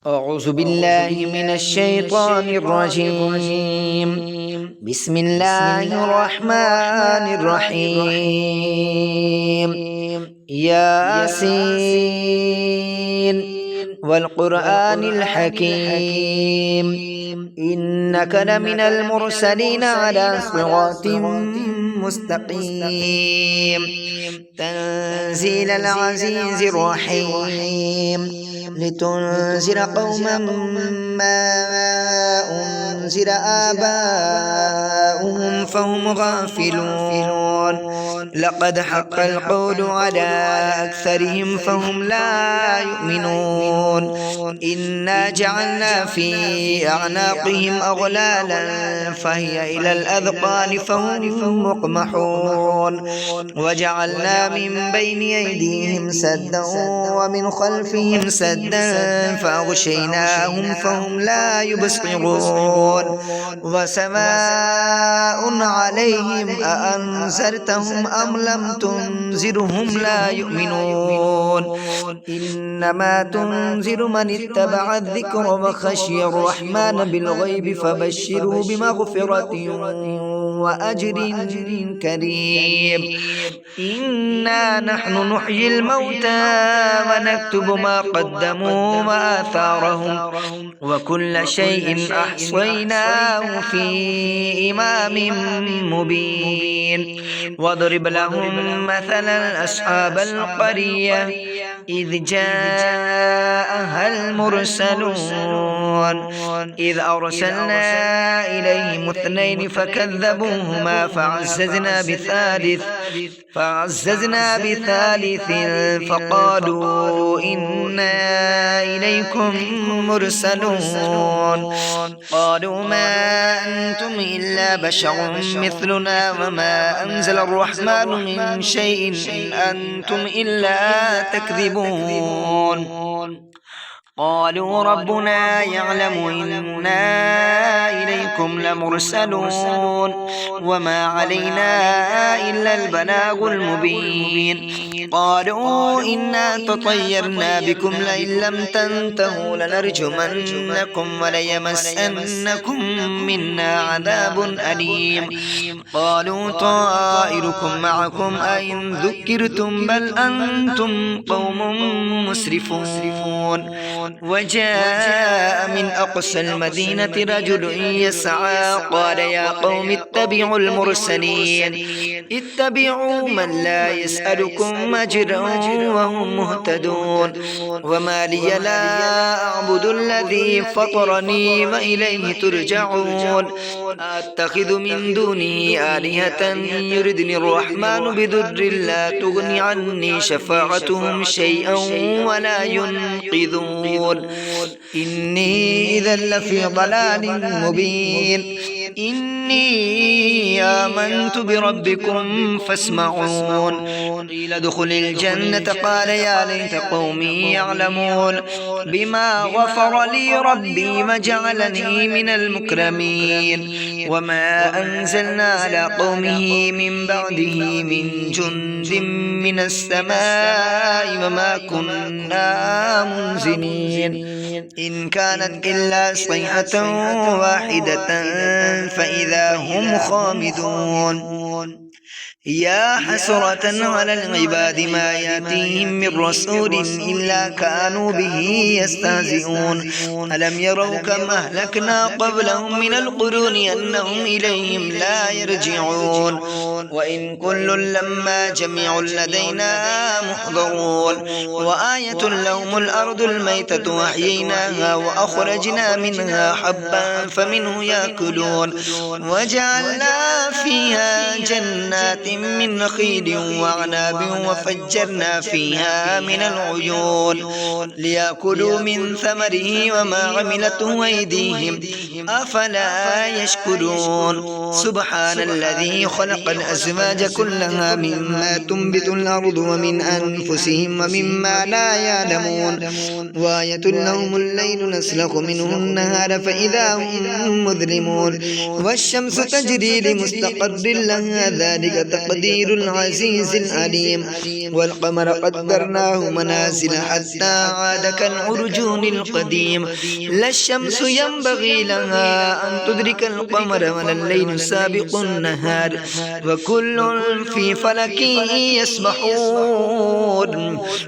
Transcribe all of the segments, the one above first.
أعوذ بالله من الشيطان الرجيم. بسم الله الرحمن الرحيم. ياسين والقرآن الحكيم إنك لمن المرسلين على صراط مستقيم تنزيل العزيز الرحيم لتنذر قوما ما أنذر آباؤهم فهم غافلون لقد حق القول على أكثرهم فهم لا يؤمنون إنا جعلنا في أعناقهم أغلالا فهي إلى الأذقان فهم مقمحون وجعلنا من بين أيديهم سدا ومن خلفهم سدا فأغشيناهم فهم لا يبصرون وسواء عليهم أأنذرتهم أم لم تنذرهم لا يؤمنون إنما تنذر من اتبع الذكر وخشي الرحمن بالغيب فبشره بمغفرة وأجر كريم إنا نحن نحيي الموتى ونكتب ما قدموا وآثارهم وكل شيء أحصيناه في إمام مبين واضرب لهم مثلا أصحاب القرية إذ جاءها المرسلون إذ أرسلنا إليهم اثنين فكذبوهما فعززنا بثالث فقالوا إنا إليكم مرسلون قالوا ما أنتم إلا بشر مثلنا وما أنزل الرحمن من شيء إن أنتم إلا تكذبون قالوا ربنا يعلم إنا إليكم لمرسلون وما علينا إلا البلاغ المبين قالوا إنا تطيرنا بكم لئن لم تنتهوا لنرجمنكم وليمسنكم منا عذاب أليم قالوا طائركم معكم أئن ذكرتم بل أنتم قوم مسرفون وجاء من أقصى المدينة رجل يسعى قال يا قوم اتبعوا المرسلين اتبعوا من لا يسألكم أجرا وهم مهتدون وما لي لا أعبد الذي فطرني وإليه ترجعون أتخذ من دونه آلهة يردني الرحمن بضر لا تغني عني شفاعتهم شيئا ولا ينقذون إني إذا لفي ضلال مبين إني آمنت بربكم فاسمعون قيل ادخل الجنة قال يا ليت قومي يعلمون بما غفر لي ربي وجعلني من المكرمين وما أنزلنا على قومه من بعده من جند من السماء وما كنا منزلين إن كانت إلا صيحة واحدة فإذا هم خامدون يا حسرة على العباد ما يأتيهم من رسول إلا كانوا به يستهزئون ألم يروا كم أهلكنا قبلهم من القرون أنهم إليهم لا يرجعون وإن كل لما جميع لدينا محضرون وآية لهم الأرض الميتة وأحييناها وأخرجنا منها حبا فمنه يأكلون وجعلنا فيها جنات من نخيل وعناب وفجرنا فيها من العيون ليأكلوا من ثمره وما عملته أيديهم أفلا يشكرون سبحان الذي خلق الأزواج كلها مما تنبت الأرض ومن أنفسهم ومما لا يعلمون وآية لهم الليل نسلخ منه النهار فإذا هم مظلمون والشمس تجري لمستقر لها ذلك تقدير العزيز العليم والقمر قدرناه منازل حتى عاد كالعرجون القديم لا الشمس ينبغي لها أن تدرك القمر ولا الليل سابق النهار وكل في فلك يسبحون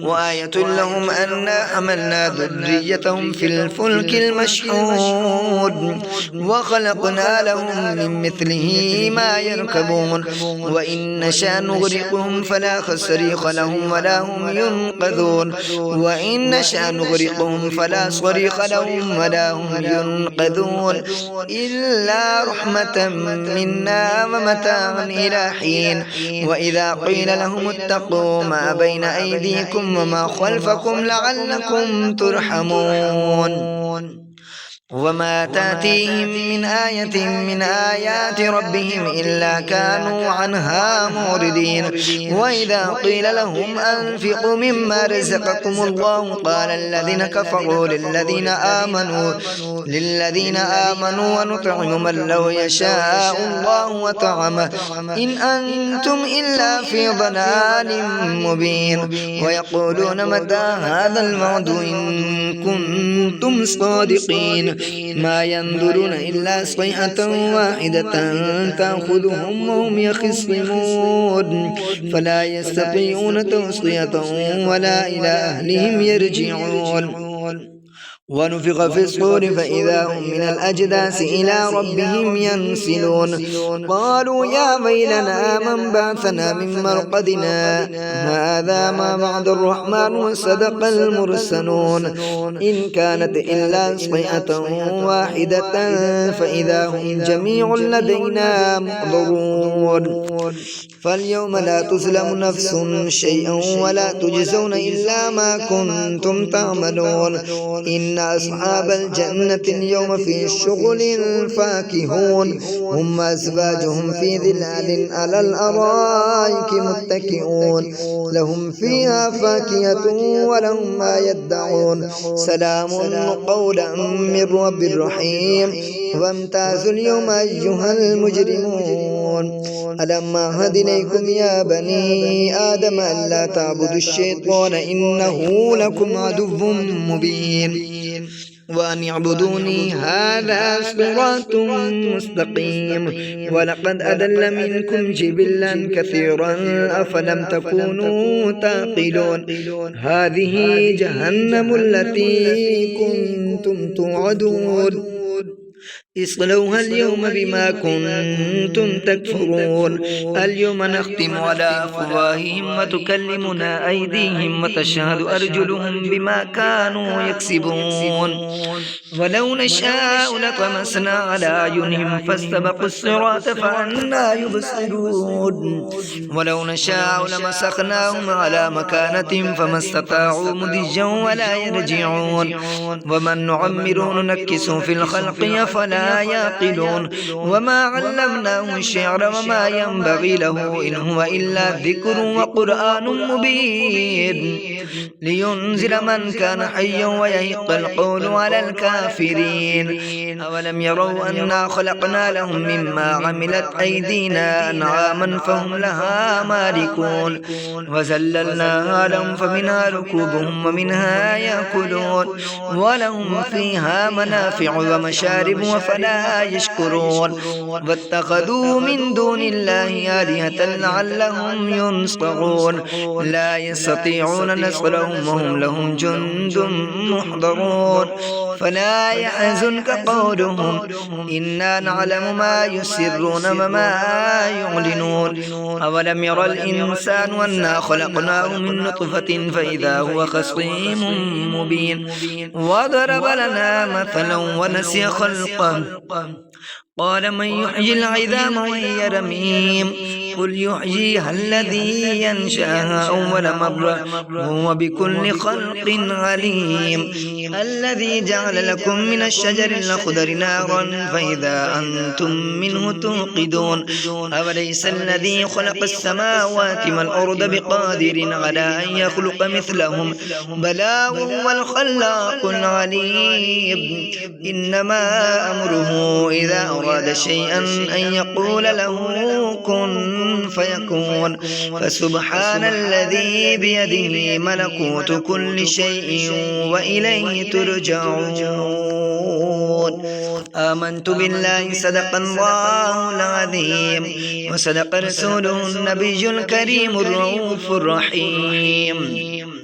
وآية لهم أنا حملنا ذريتهم في الفلك المشحون وخلقنا لهم من مثله ما يركبون وإن نشأ نغرقهم فلا صريخ لهم ولا هم ينقذون وإن نشأ نغرقهم فلا صريخ لهم ولا هم ينقذون إلا رحمة منا ومتاعا إلى حين وإذا قيل لهم اتقوا ما بين أيديكم وما خلفكم لعلكم ترحمون وما تأتيهم من آية من آيات ربهم إلا كانوا عنها معرضين وإذا قيل لهم أنفقوا مما رزقكم الله قال الذين كفروا للذين آمنوا ونطعم من لو يشاء الله وطعمه إن أنتم إلا في ضلال مبين ويقولون متى هذا الوعد إن كنتم صادقين ما ينظرون إلا صيحة واحدة تأخذهم وهم يخصمون فلا يستطيعون توصية ولا إلى أهلهم يرجعون ونفخ في الصور فإذا هم من الأجداث إلى ربهم ينسلون قالوا يا ويلنا من بعثنا من مرقدنا هذا ما وعد الرحمن وصدق المرسلون إن كانت إلا صيحة واحدة فإذا هم جميع لدينا محضرون فاليوم لا تظلم نفس شيئا ولا تجزون إلا ما كنتم تعملون إن أصحاب الجنة اليوم في شغل فاكهون هم أزواجهم في ظلال على الأرائك متكئون لهم فيها فاكهة ولهم ما يدعون سلام قولا من رب رحيم وامتازوا اليوم أيها المجرمون ألم أعهد إليكم يا بني آدم ألا تعبدوا الشيطان إنه لكم عدو مبين وأن يعبدوني هذا صراط مستقيم ولقد أضل منكم جبلا كثيرا أفلم تكونوا تعقلون هذه جهنم التي كنتم توعدون اصلوها اليوم بما كنتم تكفرون اليوم نختم على أفواههم وتكلمنا أيديهم وتشهد أرجلهم بما كانوا يكسبون ولو نشاء لطمسنا على أعينهم فاستبقوا الصراط فأنى يبصرون ولو نشاء لمسخناهم على مكانتهم فما استطاعوا مضجا ولا يرجعون ومن نعمر ننكسه في الخلق أفلا يعقلون وما علمناه الشعر وما ينبغي له إن هو إلا ذكر وقرآن مبين لينذر من كان حيا ويحق القول على الكافرين أولم يروا أنا خلقنا لهم مما عملت أيدينا أنعاما فهم لها مالكون وزللناها لهم فمنها ركوبهم ومنها يأكلون ولهم فيها منافع ومشارب وفلا يشكرون واتخذوا من دون الله آلهة لعلهم ينصرون لا يستطيعون نصرهم وهم لهم جند محضرون فلا يحزنك قولهم إنا نعلم ما يسرون وما يعلنون أولم يرى الإنسان أنا خلقناه من نطفة فإذا هو خصيم مبين وضرب لنا مثلا ونسي خلقه قال من يحيي العظام وهي رميم قل يحييها الذي ينشأها أول مرة وهو بكل خلق عليم الذي جعل لكم من الشجر الأخضر نارا فإذا أنتم منه توقدون أوليس الذي خلق السماوات والأرض بقادر على أن يخلق مثلهم بلى وهو الخلاق العليم إنما أمره إذا أراد شيئا أن يقول له كن كن فيكون فسبحان الذي بيده ملكوت كل شيء وإليه ترجعون. آمنت بالله صدق الله العظيم وصدق رسوله النبي الكريم الرؤوف الرحيم.